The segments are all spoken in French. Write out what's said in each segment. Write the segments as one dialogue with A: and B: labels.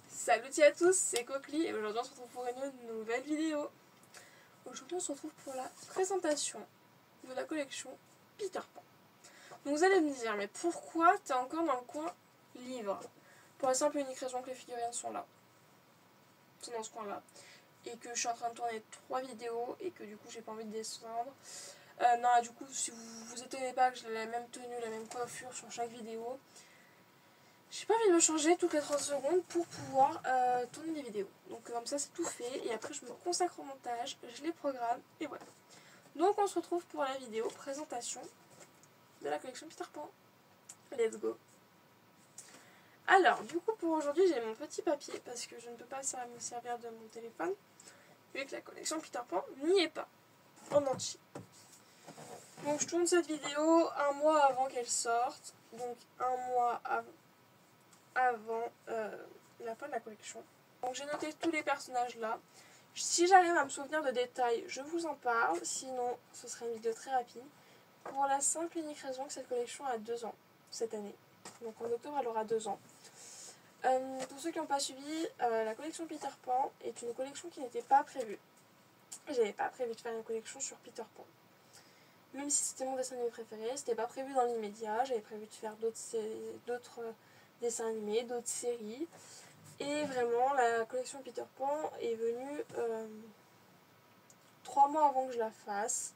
A: Salut à tous, c'est Coquely et aujourd'hui on se retrouve pour une nouvelle vidéo. Aujourd'hui on se retrouve pour la présentation de la collection Peter Pan. Donc vous allez me dire, mais pourquoi t'es encore dans le coin livre? Pour la simple et unique raison que les figurines sont là. Sont dans ce coin là. Et que je suis en train de tourner 3 vidéos et que du coup j'ai pas envie de descendre. Non, du coup si vous vous étonnez pas que j'ai la même tenue, la même coiffure sur chaque vidéo. J'ai pas envie de me changer toutes les 30 secondes pour pouvoir tourner des vidéos. Donc comme ça c'est tout fait et après je me consacre au montage, je les programme et voilà. Donc on se retrouve pour la vidéo présentation de la collection Peter Pan. Let's go. Alors du coup pour aujourd'hui j'ai mon petit papier parce que je ne peux pas me servir de mon téléphone vu que la collection Peter Pan n'y est pas en entier. Donc je tourne cette vidéo un mois avant qu'elle sorte, donc un mois avant la fin de la collection. Donc j'ai noté tous les personnages là. Si j'arrive à me souvenir de détails, je vous en parle. Sinon, ce sera une vidéo très rapide. Pour la simple et unique raison que cette collection a 2 ans cette année. Donc en octobre, elle aura 2 ans. Pour ceux qui n'ont pas suivi, la collection Peter Pan est une collection qui n'était pas prévue. J'avais pas prévu de faire une collection sur Peter Pan. Même si c'était mon dessin animé préféré, c'était pas prévu dans l'immédiat. J'avais prévu de faire d'autres dessins animés, d'autres séries. Et vraiment, la collection Peter Pan est venue 3 mois avant que je la fasse.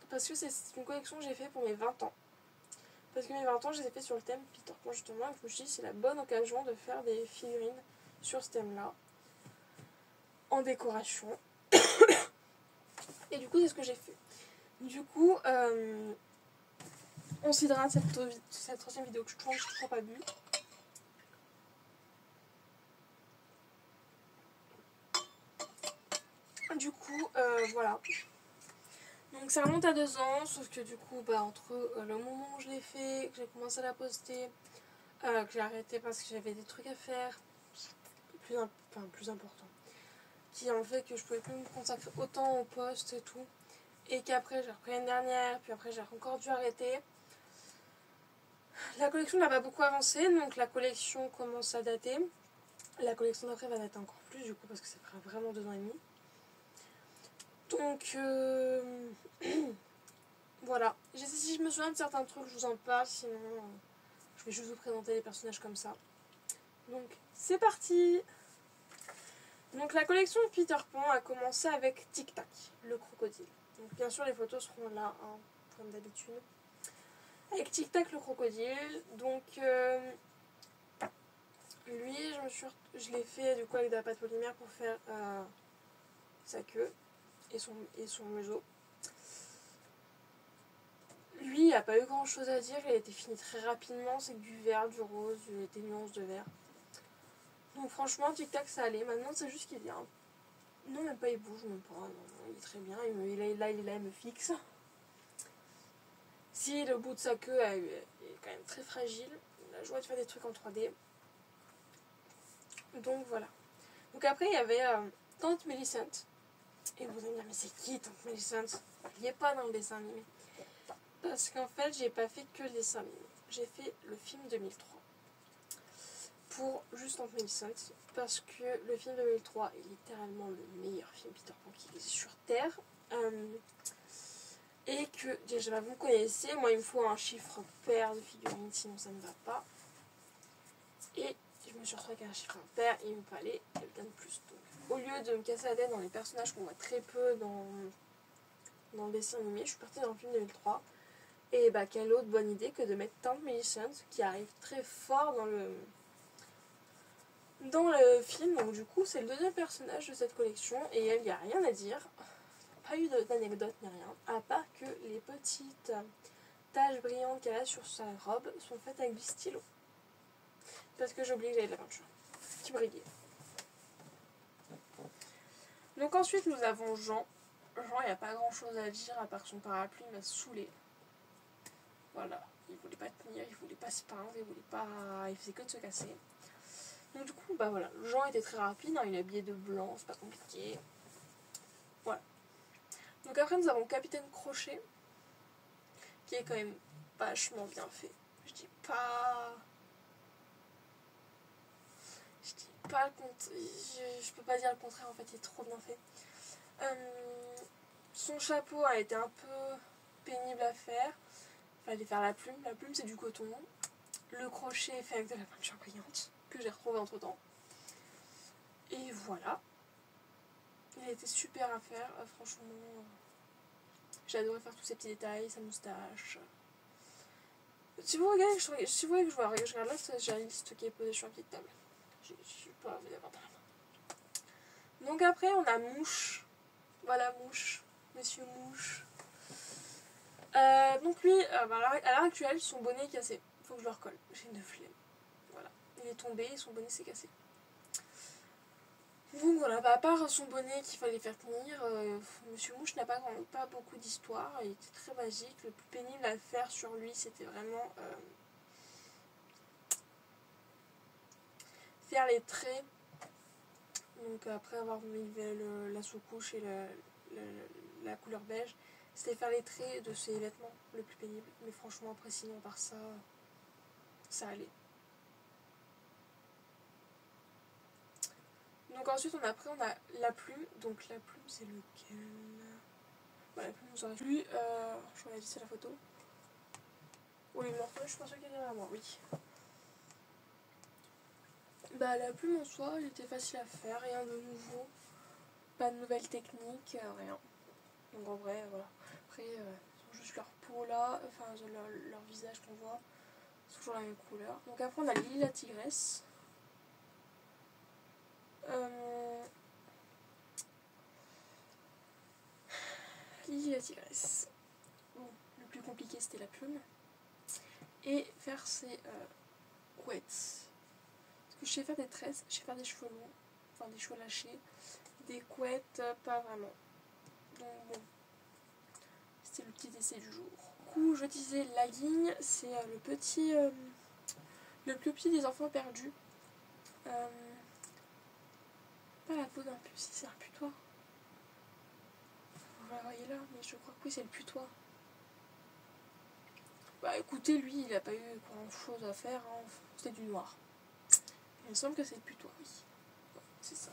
A: Parce que c'est une collection que j'ai fait pour mes 20 ans. Parce que mes 20 ans, je les ai fait sur le thème Peter Pan justement. Et je me suis dit c'est la bonne occasion de faire des figurines sur ce thème-là. En décoration. Et du coup, c'est ce que j'ai fait. Du coup, on s'hydra cette 3e vidéo que je tourne, je n'ai toujours pas bu. Du coup, voilà. Donc ça remonte à 2 ans, sauf que du coup, entre le moment où je l'ai fait, que j'ai commencé à la poster, que j'ai arrêté parce que j'avais des trucs à faire, plus importants, qui ont fait que je pouvais plus me consacrer autant au post et tout, et qu'après j'ai repris l'année dernière, puis après j'ai encore dû arrêter. La collection n'a pas beaucoup avancé, donc la collection commence à dater. La collection d'après va dater encore plus du coup parce que ça fera vraiment 2 ans et demi. Donc voilà. Si je me souviens de certains trucs, je vous en parle, sinon je vais juste vous présenter les personnages comme ça. Donc c'est parti. Donc la collection de Peter Pan a commencé avec Tic Tac, le crocodile. Donc bien sûr les photos seront là, hein, comme d'habitude. Avec Tic Tac le crocodile, donc lui je l'ai fait du coup avec de la pâte polymère pour faire sa queue et son museau. Lui, il n'a pas eu grand chose à dire, il a été fini très rapidement, c'est du vert, du rose, des nuances de vert. Donc franchement, Tic Tac ça allait, maintenant c'est juste qu'il vient. Non, même pas, il bouge, même pas, non, il est très bien, il est là, il me fixe. Si le bout de sa queue est quand même très fragile, il a la joie de faire des trucs en 3D. Donc voilà. Donc après, il y avait Tante Millicent. Et vous allez me dire, mais c'est qui Tante Millicent? Il n'y est pas dans le dessin animé. Parce qu'en fait, j'ai pas fait que le dessin animé. J'ai fait le film 2003. Pour juste Tante Millicent. Parce que le film 2003 est littéralement le meilleur film Peter Pan qui existe sur Terre. Et que, déjà vous me connaissez, moi il me faut un chiffre pair de figurines, sinon ça ne va pas. Et je me suis retrouvée avec un chiffre impair, il me fallait quelqu'un de plus. Donc, au lieu de me casser la tête dans les personnages qu'on voit très peu dans le dessin animé, je suis partie dans le film 2003. Et quelle autre bonne idée que de mettre Tante Millicent qui arrive très fort dans le film. Donc du coup c'est le 2e personnage de cette collection et elle, il n'y a rien à dire. Pas eu d'anecdote ni rien, à part que les petites taches brillantes qu'elle a sur sa robe sont faites avec du stylo. Parce que j'ai oublié que j'avais de la peinture qui brillait. Donc ensuite nous avons Jean. Jean, il n'y a pas grand chose à dire à part que son parapluie m'a saoulé. Voilà, il voulait pas tenir, il voulait pas se peindre, il faisait que de se casser. Donc du coup, voilà, Jean était très rapide, hein, il est habillé de blanc, c'est pas compliqué. Voilà. Donc après nous avons Capitaine Crochet. qui est quand même vachement bien fait. Je dis pas le contraire, je peux pas dire le contraire, en fait, il est trop bien fait. Son chapeau a été un peu pénible à faire. Fallait faire la plume c'est du coton. Le crochet est fait avec de la peinture brillante que j'ai retrouvé entre temps. Et voilà. Il a été super à faire, franchement. J'ai adoré faire tous ces petits détails, sa moustache. Si vous regardez, je regarde là, j'ai la liste qui est posée sur un pied de table. Je suis pas évidemment pas là. Donc après, on a Mouche. Voilà, Mouche. Monsieur Mouche. Donc lui, à l'heure actuelle, son bonnet est cassé. Faut que je le recolle. J'ai une flemme. Voilà. Il est tombé et son bonnet s'est cassé. Donc voilà, à part son bonnet qu'il fallait faire tenir, Monsieur Mouche n'a pas beaucoup d'histoire. Il était très basique. Le plus pénible à faire sur lui, c'était vraiment faire les traits. Donc après avoir mis la sous-couche et la couleur beige, c'était faire les traits de ses vêtements le plus pénible. Mais franchement, après sinon, par ça, ça allait. Donc ensuite, on a la plume. Donc la plume, c'est lequel? La plume, vous aurez vu. Je regarde ici la photo. Oui, mais enfin, je suis pas sûre qu'elle est derrière moi, oui. La plume en soi, elle était facile à faire, rien de nouveau. Pas de nouvelles techniques, rien. Donc en vrai, voilà. Après, ils ont juste leur peau là, enfin leur visage qu'on voit. C'est toujours la même couleur. Donc après, on a Lily la tigresse. Lily la tigresse. Bon, le plus compliqué c'était la plume. Et faire ses couettes. Parce que je sais faire des tresses, je sais faire des cheveux longs, enfin des cheveux lâchés. Des couettes, pas vraiment. Donc bon, c'était le petit essai du jour. Du coup, je disais la guigne, c'est le plus petit des enfants perdus. Pas la peau d'un puce, c'est un putois. Vous la voyez là, mais je crois que oui, c'est le putois. Écoutez, lui, il n'a pas eu grand chose à faire, hein. C'était du noir. Il me semble que c'est le putois, oui. Ouais, c'est ça.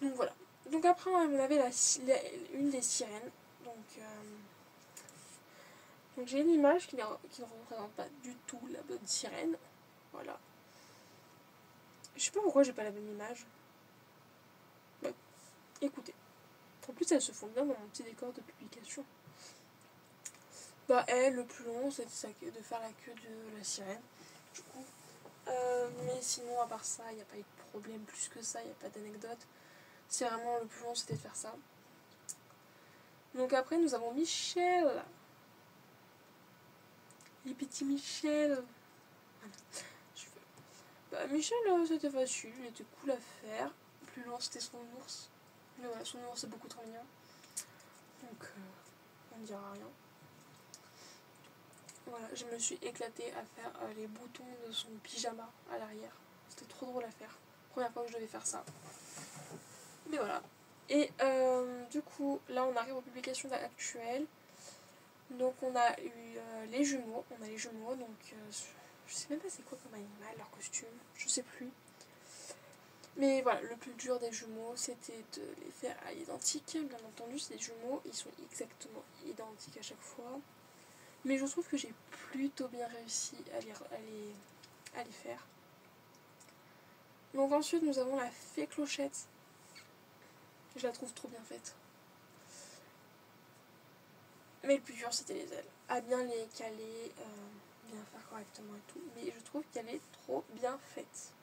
A: Donc voilà. Donc après, on avait une des sirènes. Donc j'ai une image qui ne représente pas du tout la bonne sirène. Voilà. Je sais pas pourquoi j'ai pas la bonne image. Écoutez. En plus, elles se font bien dans mon petit décor de publication. Elle, le plus long, c'était de faire la queue de la sirène. Du coup. Mais sinon, à part ça, il n'y a pas eu de problème plus que ça, il n'y a pas d'anecdote. C'est vraiment le plus long, c'était de faire ça. Donc après, nous avons Michel. Les petits Michel. Michel, c'était facile, il était cool à faire. Le plus long, c'était son ours. Mais voilà, son ours, c'est beaucoup trop mignon. Donc, on ne dira rien. Voilà, je me suis éclatée à faire les boutons de son pyjama à l'arrière. C'était trop drôle à faire. Première fois que je devais faire ça. Mais voilà. Et du coup, là, on arrive aux publications actuelles. Donc, on a eu les jumeaux. Donc, je sais même pas c'est quoi comme animal, leur costume. Je sais plus. Mais voilà, le plus dur des jumeaux, c'était de les faire à l'identique. Bien entendu, c'est des jumeaux, ils sont exactement identiques à chaque fois. Mais je trouve que j'ai plutôt bien réussi à les faire. Donc ensuite, nous avons la fée Clochette. Je la trouve trop bien faite. Mais le plus dur, c'était les ailes. À bien les caler, bien faire correctement et tout. Mais je trouve qu'elle est trop bien faite.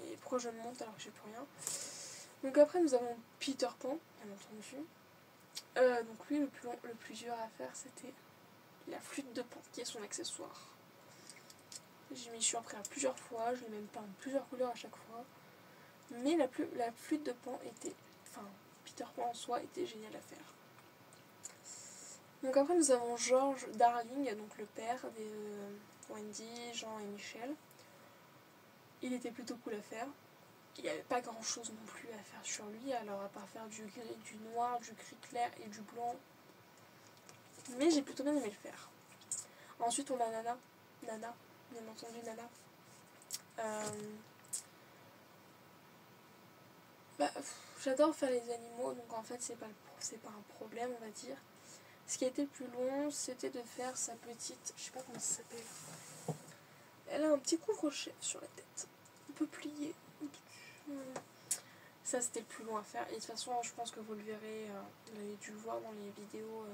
A: Et pourquoi je me monte alors que j'ai plus rien? Donc après, nous avons Peter Pan, bien entendu. Donc lui, le plus dur à faire, c'était la flûte de Pan, qui est son accessoire. Je m'y suis appris à plusieurs fois, je l'ai même peint en plusieurs couleurs à chaque fois. Mais la flûte de Pan était... Enfin, Peter Pan en soi était génial à faire. Donc après, nous avons George Darling, donc le père de Wendy, Jean et Michel. Il était plutôt cool à faire. Il n'y avait pas grand chose non plus à faire sur lui, alors à part faire du gris, du noir, du gris clair et du blanc. Mais j'ai plutôt bien aimé le faire. Ensuite, on a Nana, bien entendu Nana. J'adore faire les animaux, donc en fait c'est pas un problème, on va dire. Ce qui a été le plus long, c'était de faire sa petite, je sais pas comment ça s'appelle. Elle a un petit couvre-chef sur la tête, un peu plié. Ça c'était le plus long à faire, et de toute façon je pense que vous le verrez, vous avez dû le voir dans les vidéos.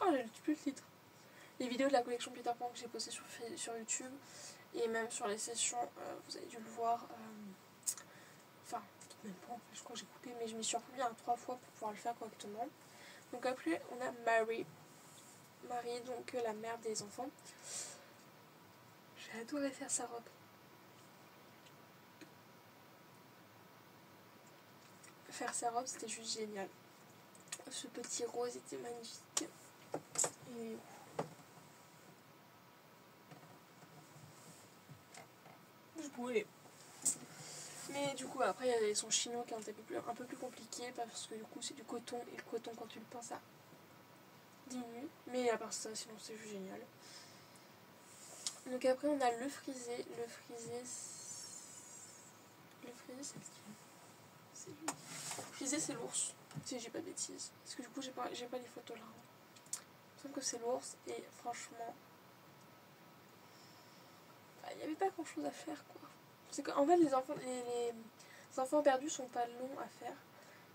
A: Oh, j'ai plus le titre. Les vidéos de la collection Peter Pan que j'ai postées sur YouTube et même sur les sessions, vous avez dû le voir. Enfin, même pas, je crois que j'ai coupé, mais je m'y suis remis 3 fois pour pouvoir le faire correctement. Donc après, on a Marie, donc la mère des enfants. J'ai adoré faire sa robe. Faire sa robe, c'était juste génial. Ce petit rose était magnifique. Et je brûlais. Mais du coup, après, il y avait son chignon qui est un peu plus compliqué parce que du coup, c'est du coton. Et le coton, quand tu le peins, ça diminue. Mais à part ça, sinon, c'est juste génial. Donc après, on a le frisé. Le frisé, c'est qui ? Le frisé, c'est l'ours. Si j'ai pas de bêtises. Parce que du coup, j'ai pas les photos là. Je trouve que c'est l'ours. Et franchement, il n'y avait pas grand chose à faire, quoi. C'est qu'en fait, les enfants perdus sont pas longs à faire.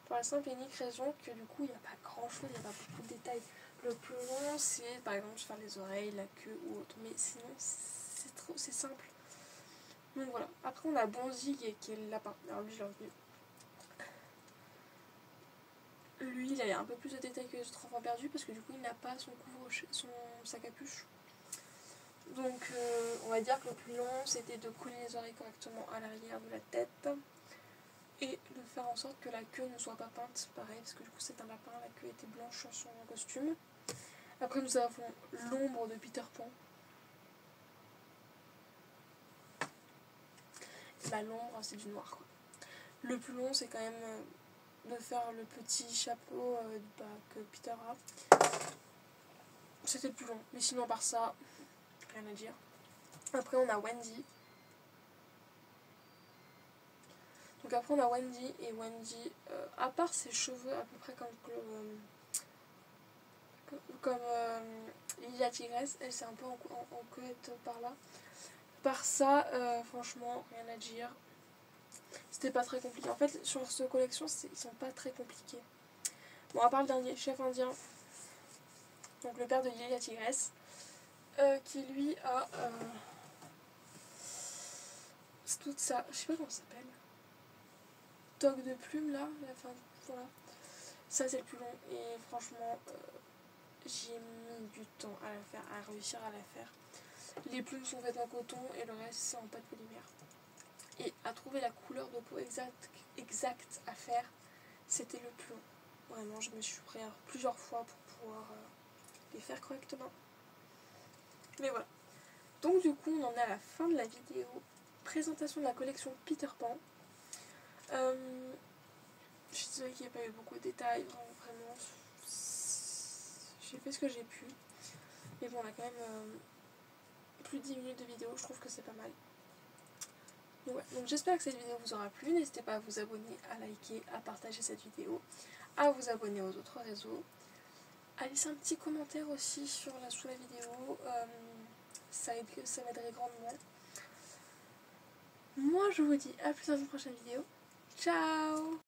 A: Pour la simple et unique raison que du coup, il n'y a pas grand chose, il n'y a pas beaucoup de détails. Le plus long, c'est par exemple faire les oreilles, la queue ou autre. Mais sinon, c'est simple. Donc voilà. Après, on a Bonzi qui est le lapin. Alors lui, je l'ai retenu. Lui, il a un peu plus de détails que les autres enfants perdus parce que du coup, il n'a pas sa capuche. Donc, on va dire que le plus long, c'était de coller les oreilles correctement à l'arrière de la tête et de faire en sorte que la queue ne soit pas peinte, pareil, parce que du coup, c'est un lapin, la queue était blanche sur son costume. Après, nous avons l'ombre de Peter Pan. Bah, l'ombre, c'est du noir, quoi. Le plus long, c'est quand même de faire le petit chapeau que Peter a. C'était le plus long, mais sinon, à part ça, rien à dire. Après, on a Wendy. Donc après, on a Wendy, et Wendy, à part ses cheveux à peu près comme Lilia Tigresse, elle c'est un peu en couette par là. Par ça, franchement, rien à dire. C'était pas très compliqué. En fait, sur cette collection, ils sont pas très compliqués. Bon, à part le dernier, chef indien, donc le père de Lilia Tigresse, qui lui a tout ça, je sais pas comment ça s'appelle, toque de plume là, la fin, voilà. Ça c'est le plus long et franchement, j'ai mis du temps à la faire, à réussir à la faire. Les plumes sont faites en coton et le reste c'est en pâte polymère. Et à trouver la couleur de peau exacte à faire, c'était le plus long. Vraiment, je me suis pris plusieurs fois pour pouvoir les faire correctement. Mais voilà. Donc du coup, on en est à la fin de la vidéo. Présentation de la collection Peter Pan. Je suis désolée qu'il n'y ait pas eu beaucoup de détails. Vraiment, j'ai fait ce que j'ai pu. Mais bon, on a quand même plus de 10 minutes de vidéo. Je trouve que c'est pas mal. Donc j'espère que cette vidéo vous aura plu. N'hésitez pas à vous abonner, à liker, à partager cette vidéo, à vous abonner aux autres réseaux, à laisser un petit commentaire aussi sous la vidéo. Ça m'aiderait grandement. Moi je vous dis à plus dans une prochaine vidéo. Ciao!